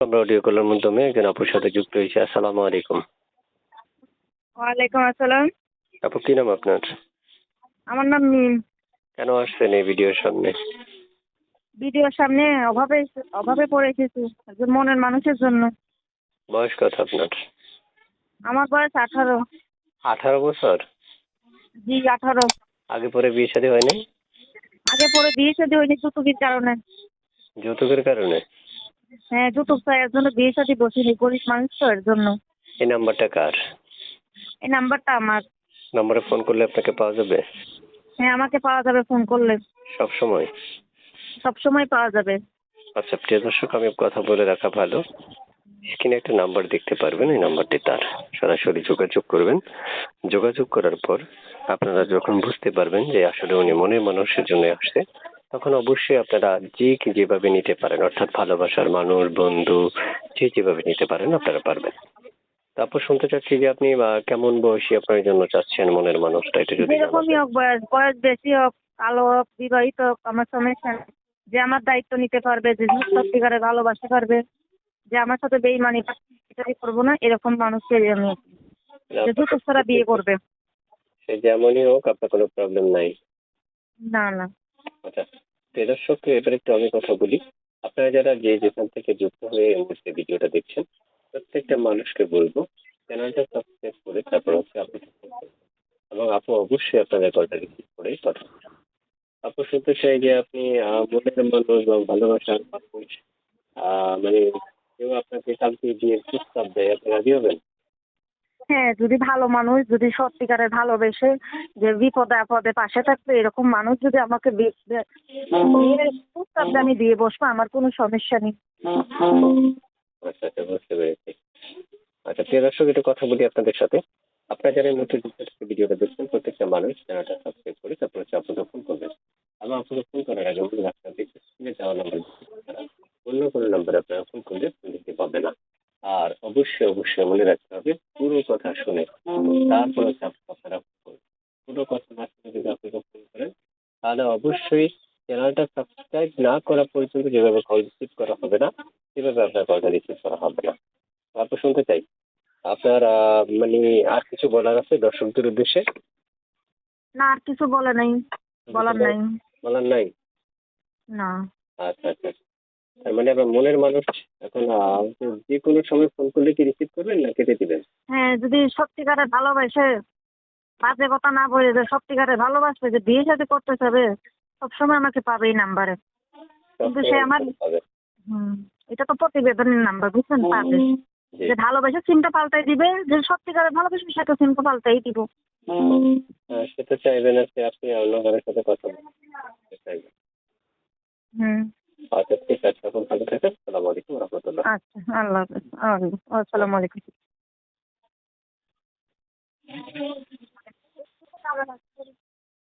আমরা অডিও কলের মাধ্যমে একজন আপুর সাথে যুক্ত হয়েছি। আসসালামু আলাইকুম। ওয়ালাইকুম আসসালাম। আপু, কি নাম আপনার? আমার নাম মিম। কেন আসছেন এই ভিডিওর সামনে? ভিডিওর সামনে অভাবে অভাবে পড়ে গেছি একজন মনের মানুষের জন্য। বয়স কত আপনার? আমার বয়স 18। 18 বছর? জি, 18। আগে পরে বিয়ে শাদী হয় নাই? আগে পরে বিয়ে শাদী হয়নি যৌতুকের কারণে। যৌতুকের কারণে? হ্যাঁ, যৌতুক চাই, এর জন্য বিয়ে শাদী বসিনি, গরিব মানুষ তো এর জন্য। এই নাম্বারটা কার? এই নাম্বারটা আমার। নাম্বারে ফোন করলে আপনাকে পাওয়া যাবে? হ্যাঁ, আমাকে পাওয়া যাবে ফোন করলে। সব সময়? সব সময় পাওয়া যাবে। আচ্ছা, প্রিয় দর্শক, আমি কথা বলে রাখা ভালো। স্ক্রিনে একটা নাম্বার দেখতে পারবেন, এই নাম্বারটি তার। সরাসরি যোগাযোগ করবেন। যোগাযোগ করার পর আপনারা যখন বুঝতে পারবেন যে আসলে উনি মনের মানুষের জন্য আসছে, তখন অবশ্যই আপনারা যেভাবে নিতে পারেন, অর্থাৎ ভালোবাসার মানুষ, বন্ধু, যেভাবে নিতে পারেন আপনারা পারবেন। তারপর শুনতে চাচ্ছি যে আপনি কেমন বয়সী আপনার জন্য চাচ্ছেন মনের মানুষটা, এটা যদি জানা যেরকমই যায়। হোক, বয়স বয়স বেশি হোক, কালো হোক, বিবাহিত হোক, আমার সমস্যা নেই। যে আমার দায়িত্ব নিতে পারবে, যে সত্যিকারে ভালোবাসতে পারবে, যে আমার সাথে বেইমানি করবো না, এরকম মানুষকে আমি যে যৌতুক ছাড়া বিয়ে করবে। সে যেমনই হোক, আপনার কোনো প্রবলেম নাই। না, না। আচ্ছা, প্রিয় দর্শক, এবার একটু আমি কথা বলি। আপনারা যারা যে যেখান থেকে যুক্ত হয়ে এই মুহূর্তে ভিডিওটা দেখছেন, প্রত্যেকটা মানুষকে বলবো চ্যানেলটা সাবস্ক্রাইব করে তারপর হচ্ছে আপনি, এবং আপু অবশ্যই আপনাদের কলটা রিসিভ করে কথা বলবেন। আপু, শুনতে চাই যে আপনি মনের মানুষ বা ভালোবাসার মানুষ, মানে কেউ আপনাকে কালকে বিয়ের প্রস্তাব দেয়, আপনি রাজি হবেন? হ্যাঁ, যদি ভালো মানুষ, যদি সত্যিকারের ভালোবেসে, যে বিপদে আপদে পাশে থাকবে, এরকম মানুষ যদি আমাকে বিয়ের প্রস্তাব দেয়, আমি দিয়ে বসবো, আমার কোনো সমস্যা নেই। আচ্ছা আচ্ছা, বুঝতে পেরেছি। আচ্ছা, প্রিয় দর্শক, একটু কথা বলি আপনাদের সাথে। আপনারা যারা নতুন ভিডিওটা দেখছেন, প্রত্যেকটা মানুষ চ্যানেলটা সাবস্ক্রাইব করে তারপর হচ্ছে আপনাকে ফোন করবেন। এবং আপনাকে ফোন করার আগে বলে রাখতে হবে, স্ক্রিনে দেওয়া নাম্বার ছাড়া অন্য কোনো নাম্বারে আপনারা ফোন করলে ফোন দিতে পারবে না। আর অবশ্যই অবশ্যই মনে রাখতে হবে, পুরো কথা শুনে তারপর হচ্ছে আপনারা ফোন করবেন। পুরো কথা না শুনে যদি আপনাকে ফোন করেন, তাহলে অবশ্যই চ্যানেলটা সাবস্ক্রাইব না করা পর্যন্ত যেভাবে কল রিসিভ করা হবে না, সেভাবে আপনার কলটা রিসিভ করা হবে না। তারপর শুনতে চাই আপনার মানে আর কিছু বলার আছে দর্শকদের উদ্দেশ্যে? না, আর কিছু বলার নাই। বলার নাই? না। আচ্ছা আচ্ছা, তার মানে আপনার মনের মানুষ এখন যে কোনো সময় ফোন করলে কি রিসিভ করবেন না কেটে দিবেন? হ্যাঁ, যদি সত্যিকারের ভালোবাসে, বাজে কথা না বলে, যে সত্যিকারের ভালোবাসবে, যে বিয়ে সাথে করতে চাবে, সবসময় আমাকে পাবে এই নাম্বারে। কিন্তু সে আমার পাবেন। হুম, এটা তো প্রতিবেদনের নাম্বার, বুঝছেন, পাবে। জি। যে ভালোবেসে সিমটা পাল্টাই দিবে, যে সত্যিকারের ভালোবেসে সেটা সিমটা পাল্টাই দিব। সে তো চাইবে না যে আপনি অন্য কারোর সাথে কথা বলতে চাইবেন। হুম। আচ্ছা, ঠিক আছে, তখন ভালো থাকেন। আসসালামু আলাইকুম রহমতুল্লাহ। আচ্ছা, আল্লাহ হাফেজ। আসসালামু আলাইকুম।